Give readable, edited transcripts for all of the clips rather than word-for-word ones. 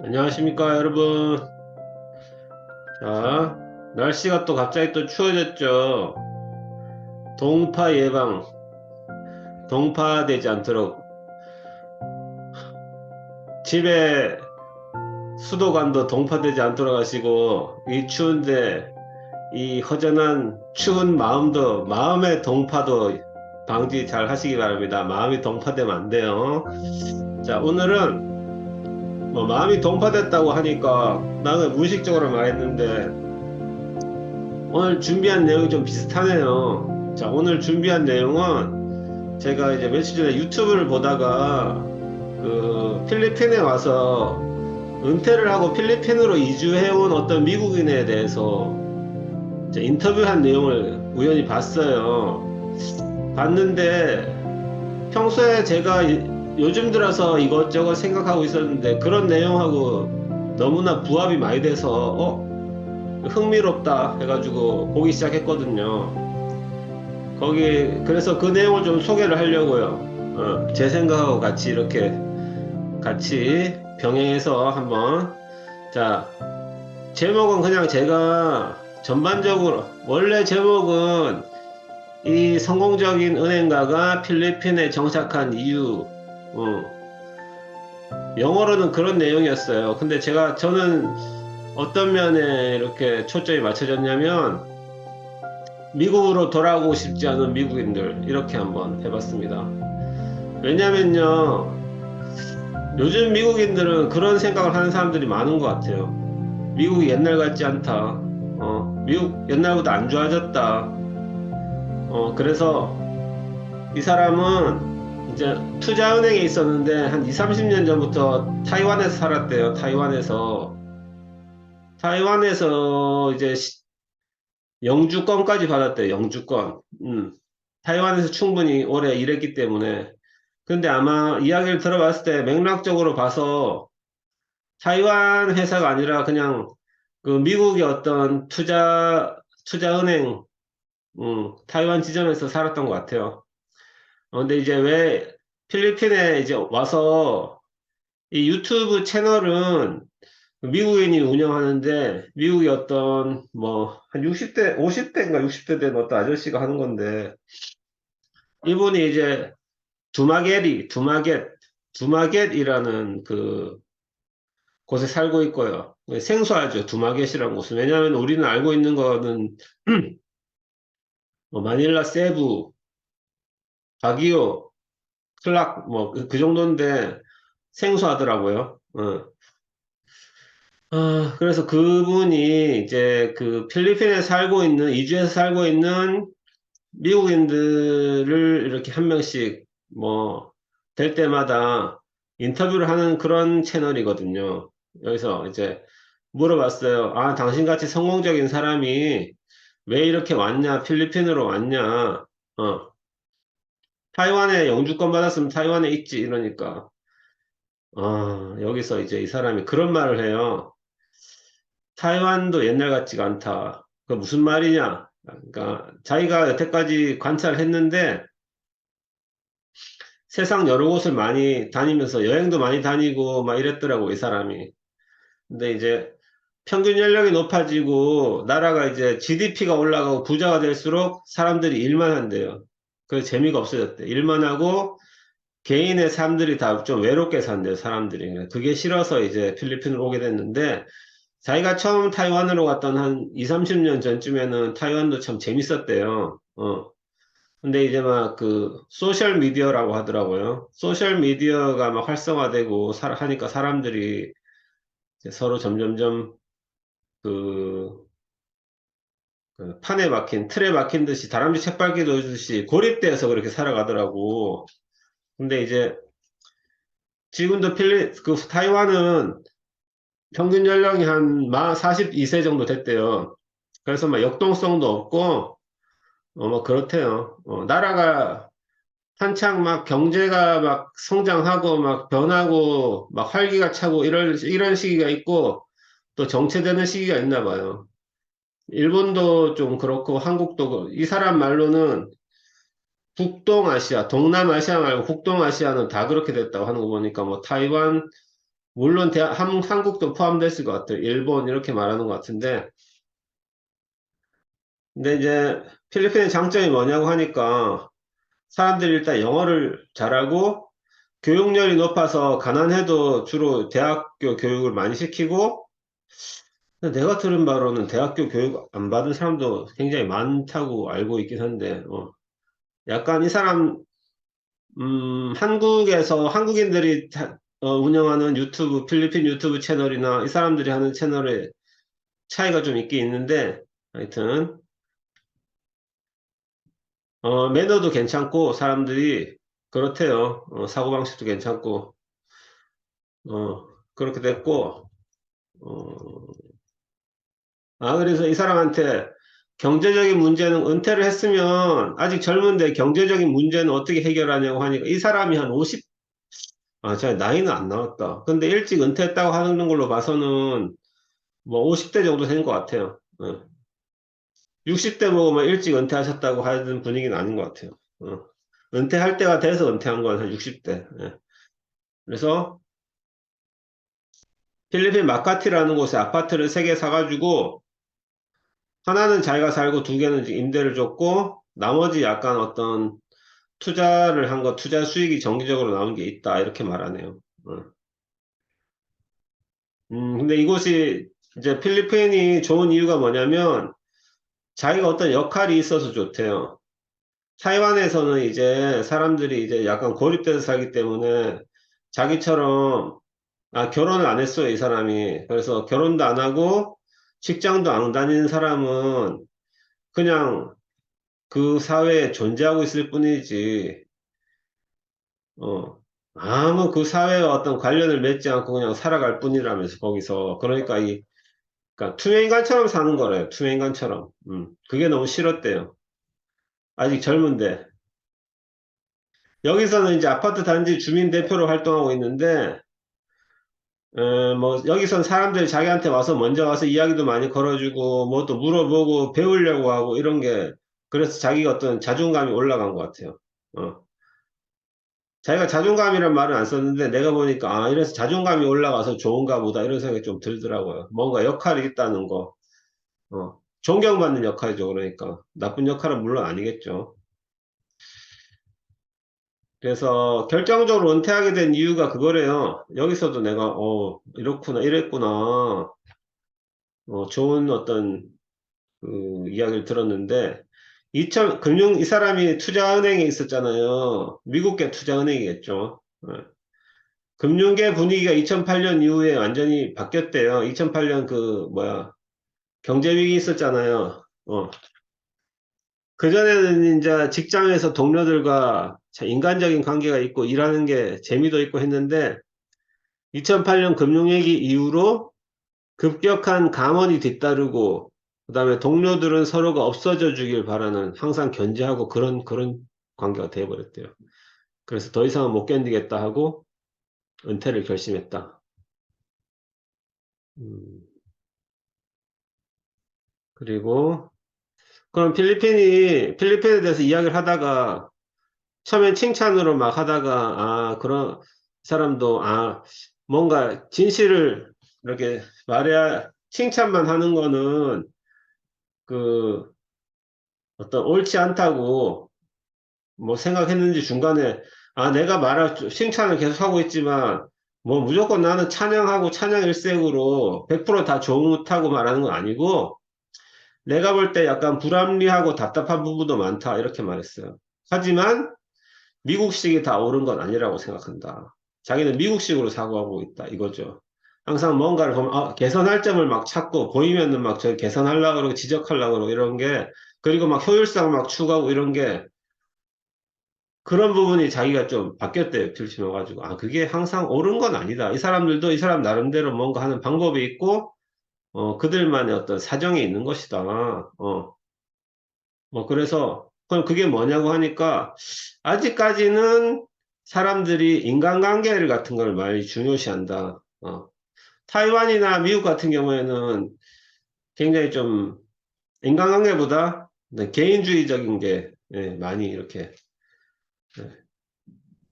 안녕하십니까 여러분. 자, 날씨가 또 갑자기 또 추워졌죠. 동파 예방, 동파되지 않도록 집에 수도관도 동파되지 않도록 하시고, 이 추운데 이 허전한 추운 마음도, 마음의 동파도 방지 잘 하시기 바랍니다. 마음이 동파되면 안 돼요. 자, 오늘은 뭐 마음이 동파됐다고 하니까 나는 무의식적으로 말했는데, 오늘 준비한 내용이 좀 비슷하네요. 자, 오늘 준비한 내용은 제가 이제 며칠 전에 유튜브를 보다가 그 필리핀에 와서 은퇴를 하고 필리핀으로 이주해온 어떤 미국인에 대해서 이제 인터뷰한 내용을 우연히 봤어요. 봤는데 평소에 제가 요즘 들어서 이것저것 생각하고 있었는데 그런 내용하고 너무나 부합이 많이 돼서 흥미롭다 해가지고 보기 시작했거든요. 그래서 그 내용을 좀 소개를 하려고요. 제 생각하고 같이 이렇게 같이 병행해서 한번. 자, 제목은 그냥 제가 전반적으로, 원래 제목은 이 성공적인 은행가가 필리핀에 정착한 이유, 영어로는 그런 내용이었어요. 근데 저는 어떤 면에 이렇게 초점이 맞춰졌냐면, 미국으로 돌아오고 싶지 않은 미국인들, 이렇게 한번 해봤습니다. 왜냐면요, 요즘 미국인들은 그런 생각을 하는 사람들이 많은 것 같아요. 미국이 옛날 같지 않다. 미국 옛날보다 안 좋아졌다. 그래서 이 사람은 이제 투자은행에 있었는데 한 2, 30년 전부터 타이완에서 살았대요. 타이완에서 이제 영주권까지 받았대요. 영주권. 타이완에서 충분히 오래 일했기 때문에. 근데 아마 이야기를 들어봤을 때 맥락적으로 봐서 타이완 회사가 아니라 그냥 그 미국의 어떤 투자은행, 타이완 지점에서 살았던 것 같아요. 근데 이제 왜 필리핀에 이제 와서 이 유튜브 채널은 미국인이 운영하는데, 미국의 어떤 뭐 한 60대, 50대인가 60대 된 어떤 아저씨가 하는 건데, 이분이 이제 두마겟이라는 그 곳에 살고 있고요. 생소하죠, 두마겟이라는 곳은. 왜냐하면 우리는 알고 있는 거는 뭐 마닐라 세부, 바기오, 클락 뭐 그 정도인데 생소하더라고요. 그래서 그분이 이제 그 필리핀에 살고 있는, 이주해서 살고 있는 미국인들을 이렇게 한 명씩 뭐 될 때마다 인터뷰를 하는 그런 채널이거든요. 여기서 이제 물어봤어요. 아, 당신같이 성공적인 사람이 왜 이렇게 왔냐? 필리핀으로 왔냐? 타이완에 영주권 받았으면 타이완에 있지. 이러니까. 여기서 이제 이 사람이 그런 말을 해요. 타이완도 옛날 같지가 않다. 그 무슨 말이냐? 그러니까 자기가 여태까지 관찰을 했는데 세상 여러 곳을 많이 다니면서 여행도 많이 다니고 막 이랬더라고, 이 사람이. 근데 이제 평균 연령이 높아지고 나라가 이제 GDP가 올라가고 부자가 될수록 사람들이 일만 한대요. 그 재미가 없어졌대. 일만 하고 개인의 삶들이 다 좀 외롭게 산대요, 사람들이. 그게 싫어서 이제 필리핀으로 오게 됐는데, 자기가 처음 타이완으로 갔던 한 2, 30년 전쯤에는 타이완도 참 재밌었대요. 근데 이제 막 그 소셜 미디어라고 하더라고요. 소셜 미디어가 막 활성화되고 하니까 사람들이 이제 서로 점점점 그, 그 판에 박힌, 틀에 박힌 듯이 다람쥐 책밟기 돌듯이 고립돼서 그렇게 살아가더라고. 근데 이제 지금도 그 타이완은 평균 연령이 한 42세 정도 됐대요. 그래서 막 역동성도 없고, 뭐 그렇대요. 나라가 한창 막 경제가 막 성장하고 막 변하고 막 활기가 차고 이런 시기가 있고 또 정체되는 시기가 있나 봐요. 일본도 좀 그렇고 한국도 이 사람 말로는 북동아시아, 동남아시아 말고 북동아시아는 다 그렇게 됐다고 하는 거 보니까 뭐 타이완, 물론 한국도 포함됐을 것 같아요. 일본 이렇게 말하는 것 같은데, 근데 이제 필리핀의 장점이 뭐냐고 하니까 사람들이 일단 영어를 잘하고 교육열이 높아서 가난해도 주로 대학교 교육을 많이 시키고, 내가 들은 바로는 대학교 교육 안 받은 사람도 굉장히 많다고 알고 있긴 한데, 약간 이 사람, 한국에서 한국인들이 운영하는 유튜브, 필리핀 유튜브 채널이나 이 사람들이 하는 채널에 차이가 좀 있긴 있는데, 하여튼, 매너도 괜찮고, 사람들이 그렇대요. 사고방식도 괜찮고, 그렇게 됐고, 어, 그래서 이 사람한테 경제적인 문제는 은퇴를 했으면 아직 젊은데 경제적인 문제는 어떻게 해결하냐고 하니까 이 사람이 한 50, 제 나이는 안 나왔다. 근데 일찍 은퇴했다고 하는 걸로 봐서는 뭐 50대 정도 된 것 같아요. 60대 보고 뭐 일찍 은퇴하셨다고 하는 분위기는 아닌 것 같아요. 은퇴할 때가 돼서 은퇴한 건 한 60대. 그래서 필리핀 마카티라는 곳에 아파트를 3개 사가지고 하나는 자기가 살고 2개는 이제 임대를 줬고 나머지 약간 어떤 투자를 한 거, 투자 수익이 정기적으로 나오는 게 있다. 이렇게 말하네요. 어. 근데 이곳이 이제 필리핀이 좋은 이유가 뭐냐면 자기가 어떤 역할이 있어서 좋대요. 타이완에서는 이제 사람들이 이제 약간 고립돼서 살기 때문에 자기처럼 결혼을 안 했어요, 이 사람이. 그래서 결혼도 안 하고 직장도 안 다니는 사람은 그냥 그 사회에 존재하고 있을 뿐이지, 어, 아무 그 사회와 어떤 관련을 맺지 않고 그냥 살아갈 뿐이라면서 거기서. 그러니까 투명인간처럼 사는 거래요. 투명인간처럼. 그게 너무 싫었대요. 아직 젊은데. 여기서는 이제 아파트 단지 주민 대표로 활동하고 있는데, 뭐, 여기선 사람들이 자기한테 와서 먼저 와서 이야기도 많이 걸어주고, 뭐 또 물어보고 배우려고 하고 이런 게, 그래서 자기가 어떤 자존감이 올라간 것 같아요. 어. 자기가 자존감이란 말은 안 썼는데 내가 보니까 이래서 자존감이 올라가서 좋은가 보다 이런 생각이 좀 들더라고요. 뭔가 역할이 있다는 거. 존경받는 역할이죠. 그러니까 나쁜 역할은 물론 아니겠죠. 그래서 결정적으로 은퇴하게 된 이유가 그거래요. 여기서도 내가 이렇구나 이랬구나, 좋은 어떤 그 이야기를 들었는데, 이 사람이 투자은행에 있었잖아요. 미국계 투자은행이겠죠. 금융계 분위기가 2008년 이후에 완전히 바뀌었대요. 2008년 경제위기 있었잖아요. 그전에는 이제 직장에서 동료들과 참 인간적인 관계가 있고 일하는 게 재미도 있고 했는데 2008년 금융위기 이후로 급격한 감원이 뒤따르고 그다음에 동료들은 서로가 없어져 주길 바라는, 항상 견제하고 그런 관계가 되어버렸대요. 그래서 더 이상은 못 견디겠다 하고 은퇴를 결심했다. 음, 그리고 그럼 필리핀에 대해서 이야기를 하다가 처음엔 칭찬으로 막 하다가 그런 사람도 뭔가 진실을 이렇게 말해야, 칭찬만 하는 거는 그 어떤 옳지 않다고 뭐 생각했는지 중간에 내가 칭찬을 계속 하고 있지만 뭐 무조건 나는 찬양하고 찬양 일색으로 100%다 좋다고 말하는 건 아니고 내가 볼 때 약간 불합리하고 답답한 부분도 많다 이렇게 말했어요. 하지만 미국식이 다 옳은 건 아니라고 생각한다. 자기는 미국식으로 사고하고 있다 이거죠. 항상 뭔가를 보면 개선할 점을 막 찾고 보이면은 막 저 개선하려고 그러고 지적하려고 그러고 이런 게, 그리고 막 효율성 막 추구하고 이런 게, 그런 부분이 자기가 좀 바뀌었대요. 들추면가지고 그게 항상 옳은 건 아니다. 이 사람들도 이 사람 나름대로 뭔가 하는 방법이 있고 그들만의 어떤 사정이 있는 것이다. 그래서, 그럼 그게 뭐냐고 하니까, 아직까지는 사람들이 인간관계를 같은 걸 많이 중요시한다. 타이완이나 미국 같은 경우에는 굉장히 좀 인간관계보다 개인주의적인 게 많이 이렇게 예,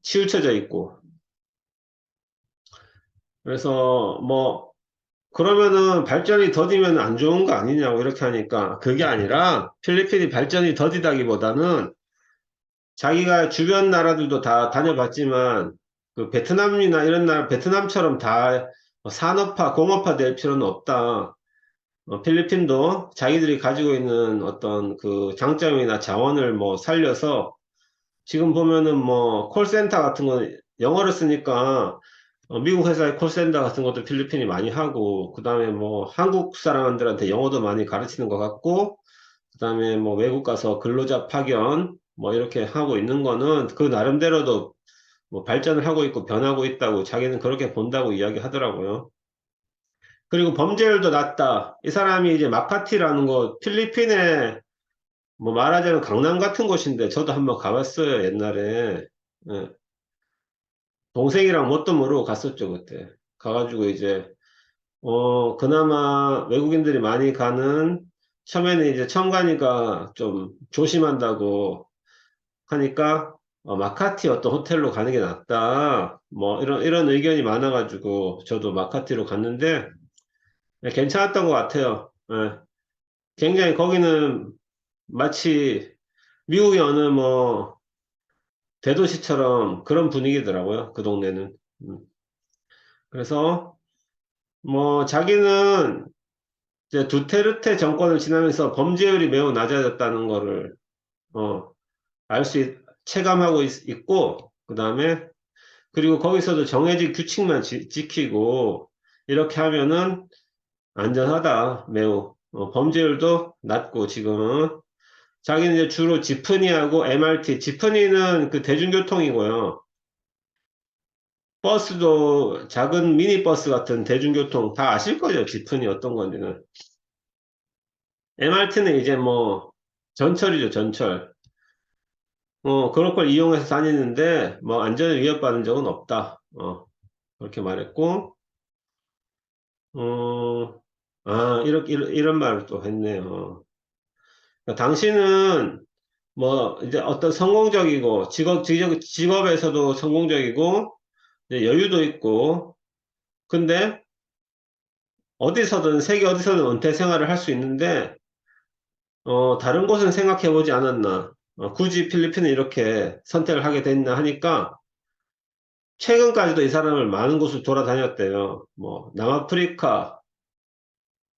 치우쳐져 있고, 그래서 뭐 그러면은 발전이 더디면 안 좋은 거 아니냐고 이렇게 하니까 그게 아니라 필리핀이 발전이 더디다기보다는 자기가 주변 나라들도 다 다녀봤지만 그 베트남이나 이런 나라 베트남처럼 다 산업화 공업화 될 필요는 없다. 필리핀도 자기들이 가지고 있는 어떤 그 장점이나 자원을 뭐 살려서 지금 보면은 뭐 콜센터 같은 건 영어를 쓰니까 미국 회사의 콜센터 같은 것도 필리핀이 많이 하고 그 다음에 뭐 한국 사람들한테 영어도 많이 가르치는 것 같고 그 다음에 뭐 외국 가서 근로자 파견 뭐 이렇게 하고 있는 거는 그 나름대로도 뭐 발전을 하고 있고 변하고 있다고 자기는 그렇게 본다고 이야기하더라고요. 그리고 범죄율도 낮다. 이 사람이 이제 마카티라는 거 필리핀에 뭐 말하자면 강남 같은 곳인데 저도 한번 가봤어요 옛날에. 예. 동생이랑 뭣도 모르고 갔었죠 그때. 가가지고 이제 그나마 외국인들이 많이 가는 처음에는 이제 처음 가니까 좀 조심한다고 하니까 마카티 어떤 호텔로 가는 게 낫다. 뭐 이런 의견이 많아가지고 저도 마카티로 갔는데 괜찮았던 것 같아요. 예. 굉장히 거기는 마치 미국의 어느 뭐 대도시처럼 그런 분위기더라고요. 그 동네는. 음. 그래서 뭐 자기는 이제 두테르테 정권을 지나면서 범죄율이 매우 낮아졌다는 거를 어, 체감하고 있고 그 다음에 그리고 거기서도 정해진 규칙만 지키고 이렇게 하면은 안전하다 매우 범죄율도 낮고 지금은 자기는 이제 주로 지프니하고 MRT 지프니는 그 대중교통이고요. 버스도 작은 미니버스 같은 대중교통 다 아실 거죠 지프니 어떤 건지는. MRT는 이제 뭐 전철이죠 전철. 그럴 걸 이용해서 다니는데 뭐 안전에 위협받은 적은 없다. 그렇게 말했고 어, 이런 말을 또 했네요. 그러니까 당신은 뭐 이제 어떤 성공적이고 직업에서도 성공적이고 이제 여유도 있고 근데 어디서든 세계 어디서든 은퇴 생활을 할 수 있는데 다른 곳은 생각해 보지 않았나 굳이 필리핀을 이렇게 선택을 하게 됐나 하니까 최근까지도 이 사람을 많은 곳을 돌아다녔대요. 뭐 남아프리카,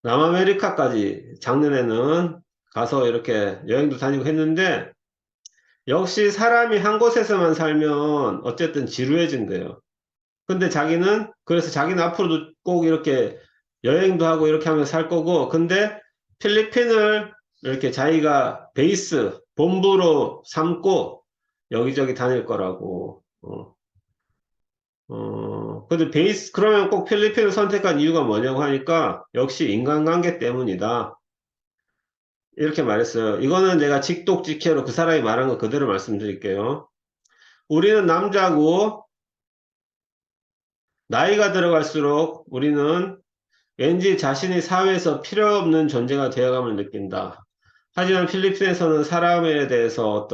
남아메리카까지 작년에는 가서 이렇게 여행도 다니고 했는데 역시 사람이 한 곳에서만 살면 어쨌든 지루해진대요. 근데 자기는 그래서 자기는 앞으로도 꼭 이렇게 여행도 하고 이렇게 하면서 살 거고 근데 필리핀을 이렇게 자기가 베이스 본부로 삼고 여기저기 다닐 거라고 근데 그러면 꼭 필리핀을 선택한 이유가 뭐냐고 하니까 역시 인간관계 때문이다. 이렇게 말했어요. 이거는 내가 직독직해로 그 사람이 말한 거 그대로 말씀드릴게요. 우리는 남자고 나이가 들어갈수록 우리는 왠지 자신이 사회에서 필요 없는 존재가 되어감을 느낀다. 하지만 필리핀에서는 사람에 대해서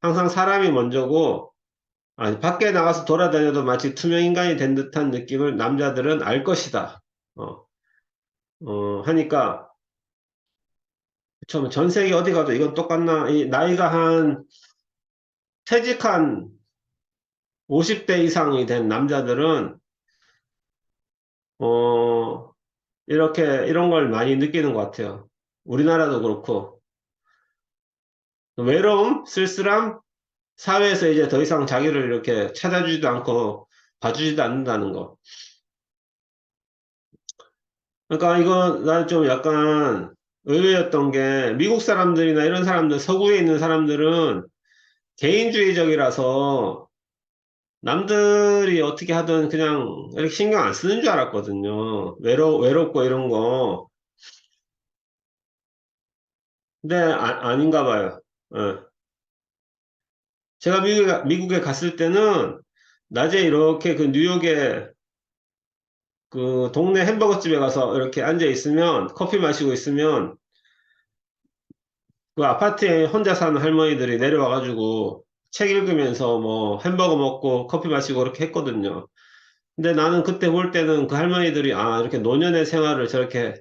항상 사람이 먼저고, 아니, 밖에 나가서 돌아다녀도 마치 투명 인간이 된 듯한 느낌을 남자들은 알 것이다. 어, 하니까, 그쵸, 뭐전 세계 어디 가도 이건 똑같나? 이 나이가 퇴직한 50대 이상이 된 남자들은, 어, 이런 걸 많이 느끼는 것 같아요. 우리나라도 그렇고, 외로움, 쓸쓸함, 사회에서 이제 더 이상 자기를 이렇게 찾아주지도 않고 봐주지도 않는다는 거. 그러니까 이거 난 좀 약간 의외였던 게 미국 사람들이나 이런 사람들, 서구에 있는 사람들은 개인주의적이라서 남들이 어떻게 하든 그냥 이렇게 신경 안 쓰는 줄 알았거든요. 외롭고 이런 거. 근데 아닌가 봐요. 예. 제가 미국에 갔을 때는 낮에 이렇게 그 뉴욕에 그 동네 햄버거 집에 가서 이렇게 앉아 있으면 커피 마시고 있으면 그 아파트에 혼자 사는 할머니들이 내려와가지고 책 읽으면서 뭐 햄버거 먹고 커피 마시고 그렇게 했거든요. 근데 나는 그때 볼 때는 그 할머니들이, 아, 이렇게 노년의 생활을 저렇게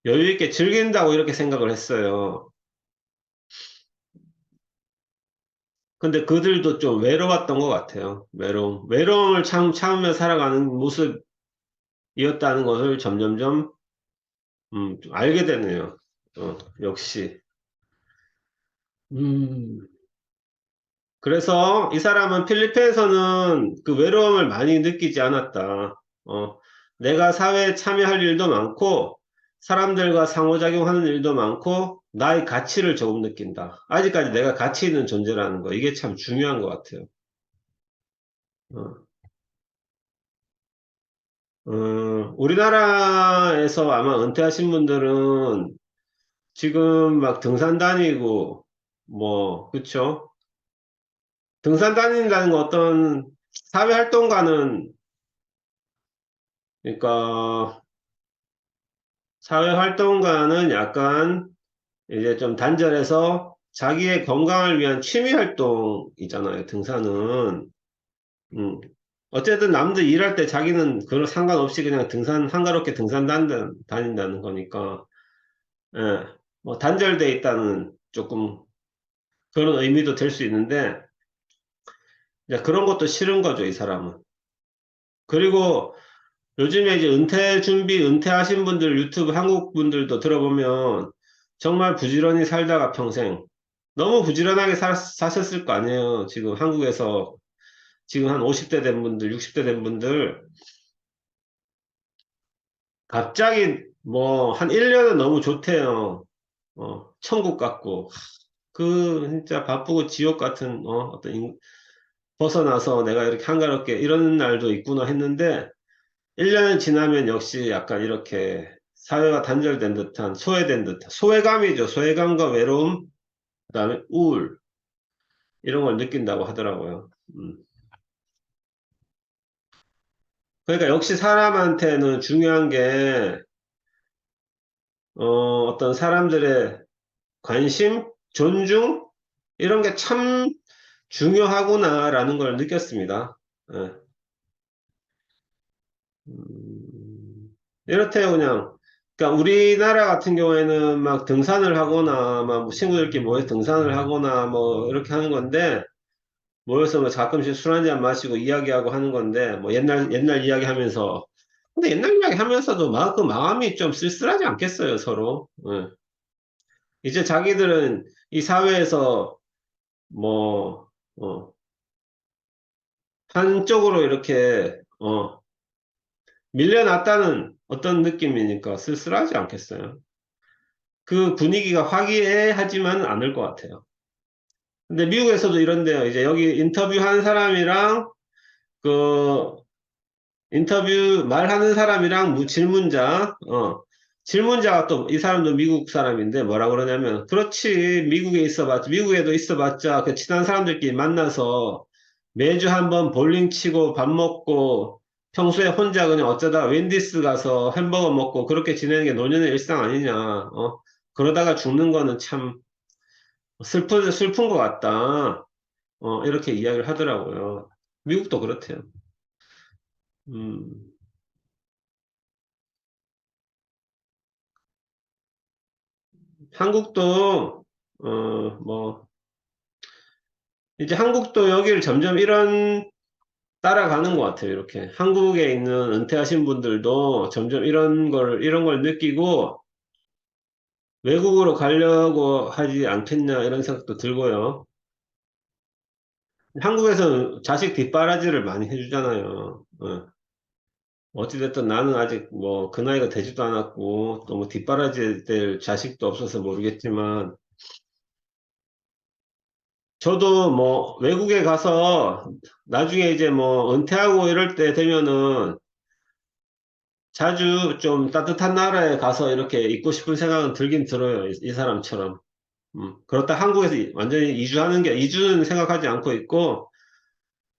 여유 있게 즐긴다고 이렇게 생각을 했어요. 근데 그들도 좀 외로웠던 것 같아요. 외로움을 참으며 살아가는 모습이었다는 것을 점점점, 좀 알게 되네요. 역시. 음, 그래서 이 사람은 필리핀에서는 그 외로움을 많이 느끼지 않았다. 내가 사회에 참여할 일도 많고, 사람들과 상호작용하는 일도 많고, 나의 가치를 조금 느낀다. 아직까지 내가 가치 있는 존재라는 거, 이게 참 중요한 것 같아요. 어, 우리나라에서 아마 은퇴하신 분들은 지금 막 등산 다니고, 뭐, 그쵸? 등산 다닌다는 거 어떤 사회활동가는, 그러니까 사회활동가는 약간 이제 좀 단절해서 자기의 건강을 위한 취미활동이잖아요, 등산은. 음. 어쨌든 남들 일할 때 자기는 그런 상관없이 그냥 한가롭게 등산 다닌다는 거니까, 예. 뭐 단절돼 있다는 조금 그런 의미도 될 수 있는데, 이제 그런 것도 싫은 거죠, 이 사람은. 그리고 요즘에 이제 은퇴하신 분들 유튜브 한국 분들도 들어보면 정말 부지런히 살다가 평생 너무 부지런하게 사셨을 거 아니에요. 지금 한국에서 지금 한 50대 된 분들, 60대 된 분들 갑자기 뭐 한 1년은 너무 좋대요. 천국 같고. 그 진짜 바쁘고 지옥 같은 벗어나서 내가 이렇게 한가롭게 이런 날도 있구나 했는데 1년 지나면 역시 약간 이렇게 사회가 단절된 듯한 소외된 듯한 소외감이죠. 소외감과 외로움, 그다음에 우울 이런 걸 느낀다고 하더라고요. 그러니까 역시 사람한테는 중요한 게 어떤 사람들의 관심, 존중 이런 게 참 중요하구나라는 걸 느꼈습니다. 예. 음, 이렇대요, 그냥. 그러니까 우리나라 같은 경우에는 막 등산을 하거나, 막 친구들끼리 모여서 등산을 하거나, 뭐, 이렇게 하는 건데, 모여서 뭐 가끔씩 술 한잔 마시고 이야기하고 하는 건데, 뭐 옛날 이야기 하면서. 근데 옛날 이야기 하면서도 그 마음이 좀 쓸쓸하지 않겠어요, 서로. 예. 이제 자기들은 이 사회에서 뭐, 한쪽으로 이렇게, 밀려났다는 어떤 느낌이니까 쓸쓸하지 않겠어요? 그 분위기가 화기애애하지만은 않을 것 같아요. 근데 미국에서도 이런데요. 이제 여기 인터뷰한 사람이랑 그 인터뷰 말하는 사람이랑 질문자가 또 이 사람도 미국 사람인데 뭐라 그러냐면 그렇지 미국에도 있어봤자 그 친한 사람들끼리 만나서 매주 한번 볼링 치고 밥 먹고 평소에 혼자 그냥 어쩌다 웬디스 가서 햄버거 먹고 그렇게 지내는 게 노년의 일상 아니냐. 그러다가 죽는 거는 참 슬픈 것 같다. 이렇게 이야기를 하더라고요. 미국도 그렇대요. 음, 한국도, 뭐, 이제 한국도 여기를 점점 따라가는 것 같아요. 이렇게. 한국에 있는 은퇴하신 분들도 점점 이런 걸 느끼고 외국으로 가려고 하지 않겠냐 이런 생각도 들고요. 한국에서는 자식 뒷바라지를 많이 해주잖아요. 어찌됐든 나는 아직 뭐 그 나이가 되지도 않았고 또 뭐 뒷바라지 될 자식도 없어서 모르겠지만 저도 뭐 외국에 가서 나중에 이제 뭐 은퇴하고 이럴 때 되면은 자주 좀 따뜻한 나라에 가서 이렇게 있고 싶은 생각은 들긴 들어요. 이 사람처럼. 그렇다 한국에서 완전히 이주는 생각하지 않고 있고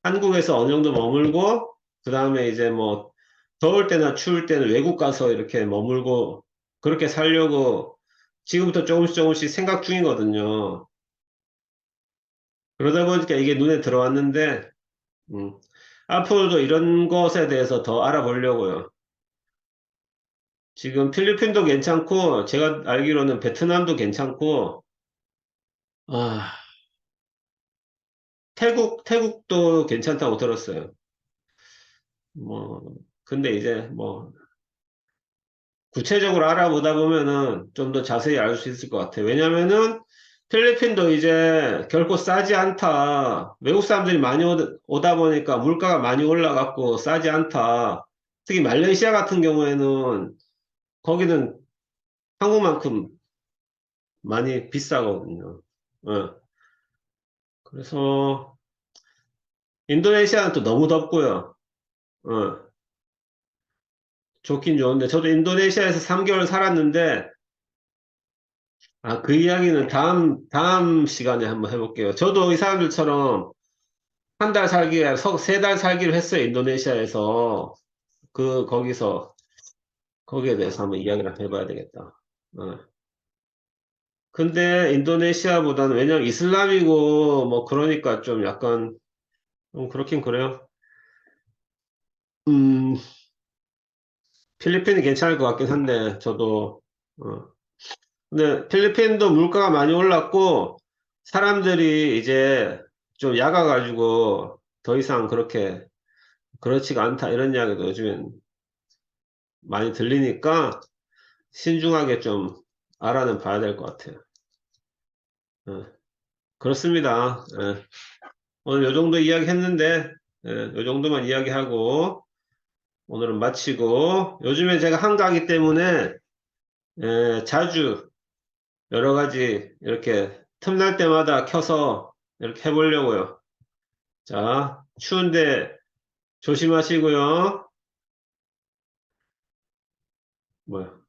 한국에서 어느 정도 머물고 그 다음에 이제 뭐 더울 때나 추울 때는 외국 가서 이렇게 머물고 그렇게 살려고 지금부터 조금씩 생각 중이거든요. 그러다 보니까 이게 눈에 들어왔는데 음, 앞으로도 이런 것에 대해서 더 알아보려고요. 지금 필리핀도 괜찮고, 제가 알기로는 베트남도 괜찮고, 아, 태국도 괜찮다고 들었어요. 뭐, 근데 이제 뭐, 구체적으로 알아보다 보면은 좀 더 자세히 알 수 있을 것 같아요. 왜냐면은 필리핀도 이제 결코 싸지 않다. 외국 사람들이 많이 오다 보니까 물가가 많이 올라갔고 싸지 않다. 특히 말레이시아 같은 경우에는 거기는 한국만큼 많이 비싸거든요. 어, 그래서 인도네시아는 또 너무 덥고요. 어, 좋긴 좋은데 저도 인도네시아에서 3개월 살았는데 그 이야기는 다음 시간에 한번 해볼게요. 저도 이 사람들처럼 한 달 살기, 3달 살기를 했어요, 인도네시아에서. 거기서, 거기에 대해서 한번 이야기를 해봐야 되겠다. 어. 근데 인도네시아보다는, 왜냐면 이슬람이고, 뭐, 그러니까 좀 약간, 그렇긴 그래요. 음, 필리핀이 괜찮을 것 같긴 한데, 저도, 어. 근데 필리핀도 물가가 많이 올랐고, 사람들이 이제 좀 약아가지고, 더 이상 그렇지가 않다, 이런 이야기도 요즘엔 많이 들리니까, 신중하게 좀 알아는 봐야 될 것 같아요. 어, 그렇습니다. 오늘 요 정도 이야기 했는데, 요 정도만 이야기하고, 오늘은 마치고, 요즘에 제가 한가하기 때문에, 자주 여러 가지 이렇게 틈날 때마다 켜서 이렇게 해보려고요. 자, 추운데 조심하시고요. 뭐야.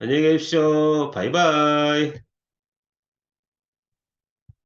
안녕히 계십시오. 바이바이.